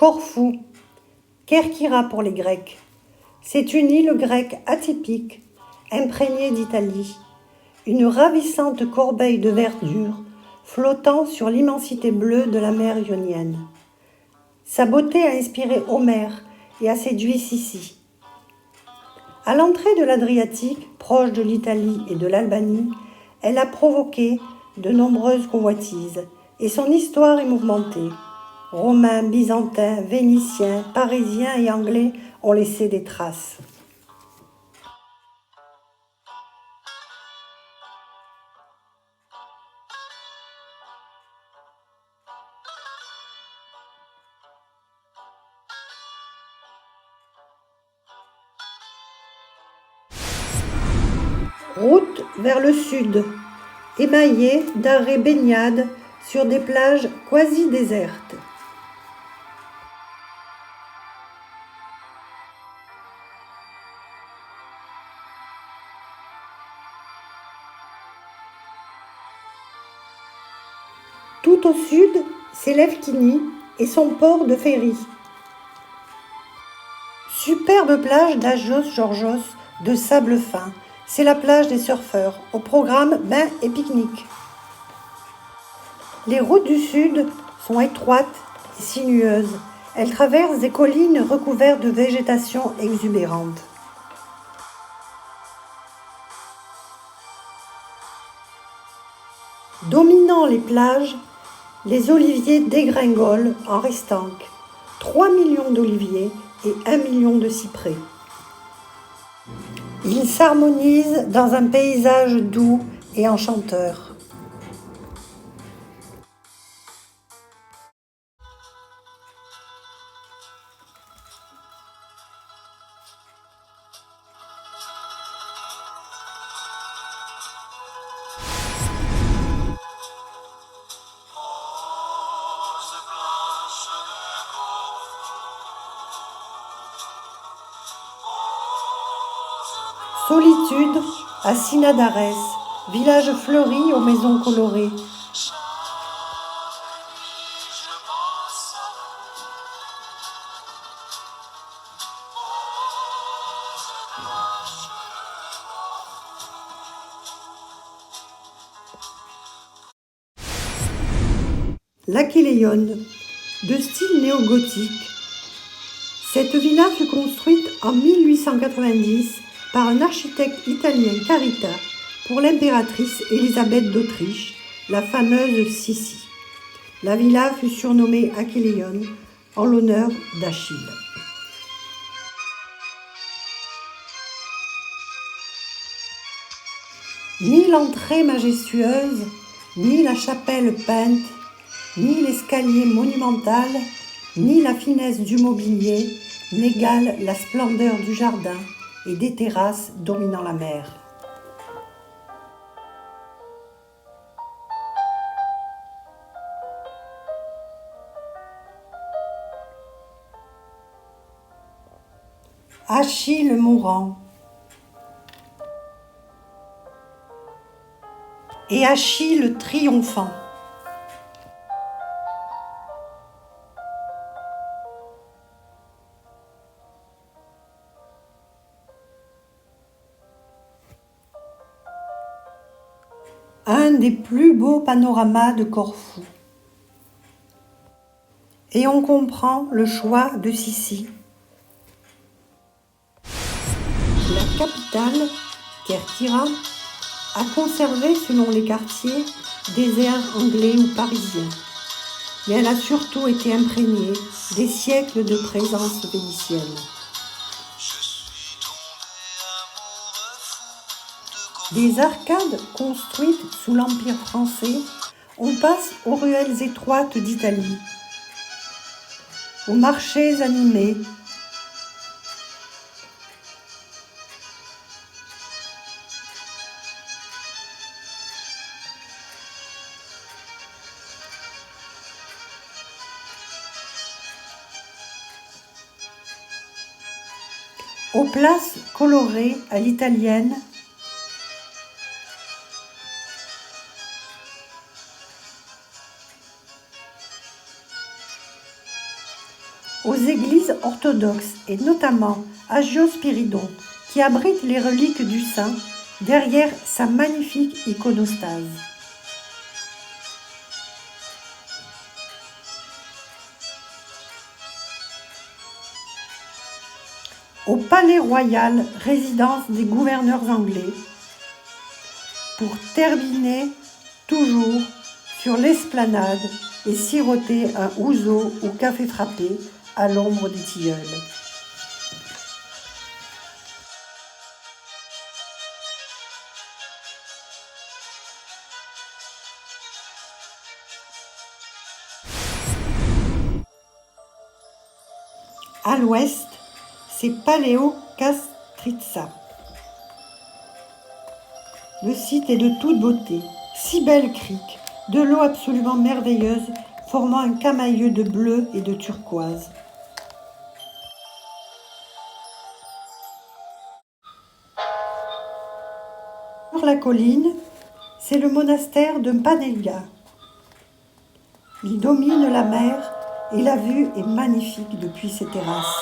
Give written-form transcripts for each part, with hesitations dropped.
Corfou, Kerkyra pour les Grecs. C'est une île grecque atypique, imprégnée d'Italie, une ravissante corbeille de verdure flottant sur l'immensité bleue de la mer Ionienne. Sa beauté a inspiré Homère et a séduit Sissi. À l'entrée de l'Adriatique, proche de l'Italie et de l'Albanie, elle a provoqué de nombreuses convoitises et son histoire est mouvementée. Romains, Byzantins, Vénitiens, Parisiens et Anglais ont laissé des traces. Route vers le sud, émaillée d'arrêts baignades sur des plages quasi désertes. Tout au sud s'élève Kini et son port de ferry. Superbe plage d'Agios Georgios de sable fin. C'est la plage des surfeurs, au programme bain et pique-nique. Les routes du sud sont étroites et sinueuses. Elles traversent des collines recouvertes de végétation exubérante. Dominant les plages, les oliviers dégringolent en restanques. 3 millions d'oliviers et 1 million de cyprès. Ils s'harmonisent dans un paysage doux et enchanteur. Solitude à Synadares, village fleuri aux maisons colorées. L'Aquileione, de style néo-gothique. Cette villa fut construite en 1890 par un architecte italien Carita pour l'impératrice Élisabeth d'Autriche, la fameuse Sissi. La villa fut surnommée Aquileione en l'honneur d'Achille. Ni l'entrée majestueuse, ni la chapelle peinte, ni l'escalier monumental, ni la finesse du mobilier n'égalent la splendeur du jardin et des terrasses dominant la mer. Achille mourant et Achille triomphant. Un des plus beaux panoramas de Corfou. Et on comprend le choix de Sissi. La capitale, Kerkyra, a conservé, selon les quartiers, des airs anglais ou parisiens. Mais elle a surtout été imprégnée des siècles de présence vénitienne. Des arcades construites sous l'Empire français, on passe aux ruelles étroites d'Italie, aux marchés animés, aux places colorées à l'italienne, aux églises orthodoxes et notamment Agio Spiridon, qui abrite les reliques du saint derrière sa magnifique iconostase. Au Palais Royal, résidence des gouverneurs anglais, pour terminer toujours sur l'esplanade et siroter un ouzo ou café frappé à l'ombre des tilleuls. À l'ouest, c'est Paléo Kastritsa. Le site est de toute beauté, 6 belles criques, de l'eau absolument merveilleuse formant un camailleux de bleu et de turquoise. Sur la colline, c'est le monastère de Panelga. Il domine la mer et la vue est magnifique depuis ses terrasses.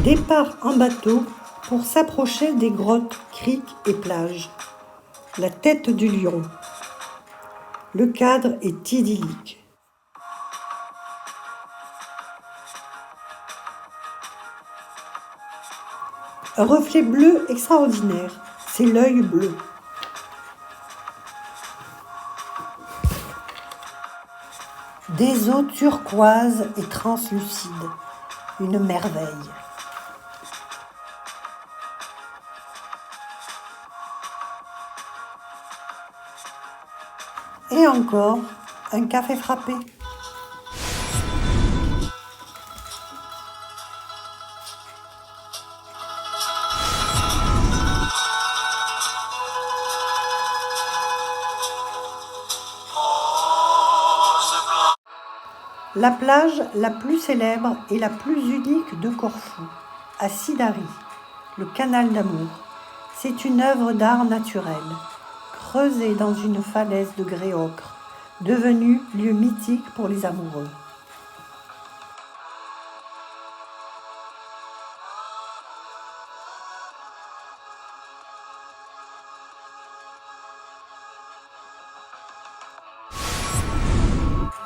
Départ en bateau pour s'approcher des grottes, criques et plages. La tête du lion. Le cadre est idyllique. Un reflet bleu extraordinaire, c'est l'œil bleu. Des eaux turquoises et translucides, une merveille. Et encore, un café frappé. La plage la plus célèbre et la plus unique de Corfou, à Sidari, le canal d'amour. C'est une œuvre d'art naturel, creusée dans une falaise de grès ocre, devenue lieu mythique pour les amoureux.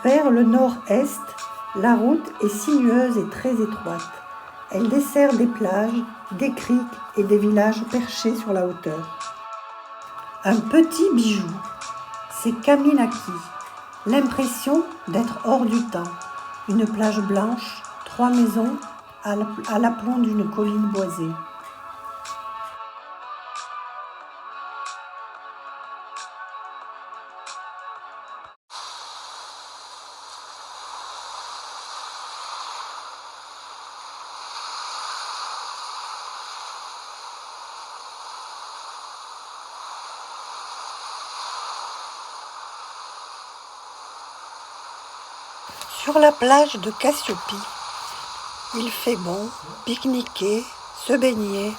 Vers le nord-est, la route est sinueuse et très étroite. Elle dessert des plages, des criques et des villages perchés sur la hauteur. Un petit bijou, c'est Kaminaki, l'impression d'être hors du temps. Une plage blanche, 3 maisons à l'aplomb d'une colline boisée. Sur la plage de Cassiopie, il fait bon pique-niquer, se baigner,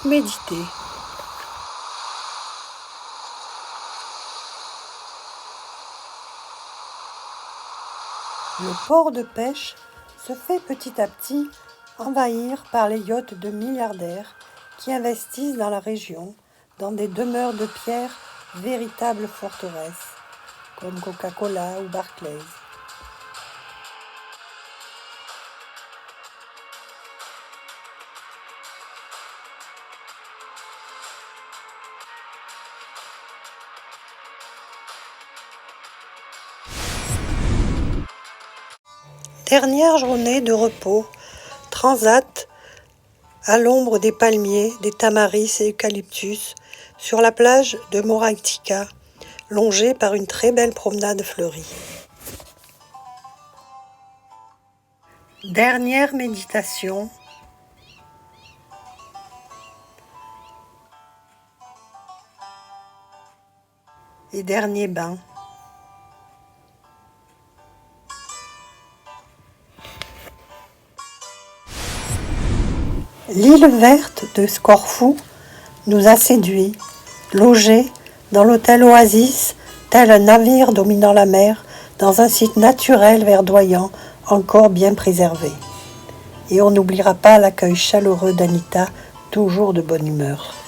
méditer. Le port de pêche se fait petit à petit envahir par les yachts de milliardaires qui investissent dans la région, dans des demeures de pierre, véritables forteresses, comme Coca-Cola ou Barclays. Dernière journée de repos, transat à l'ombre des palmiers, des tamaris et eucalyptus, sur la plage de Moraitika, longée par une très belle promenade fleurie. Dernière méditation. Et dernier bain. L'île verte de Corfou nous a séduits, logés dans l'hôtel Oasis, tel un navire dominant la mer, dans un site naturel verdoyant, encore bien préservé. Et on n'oubliera pas l'accueil chaleureux d'Anita, toujours de bonne humeur.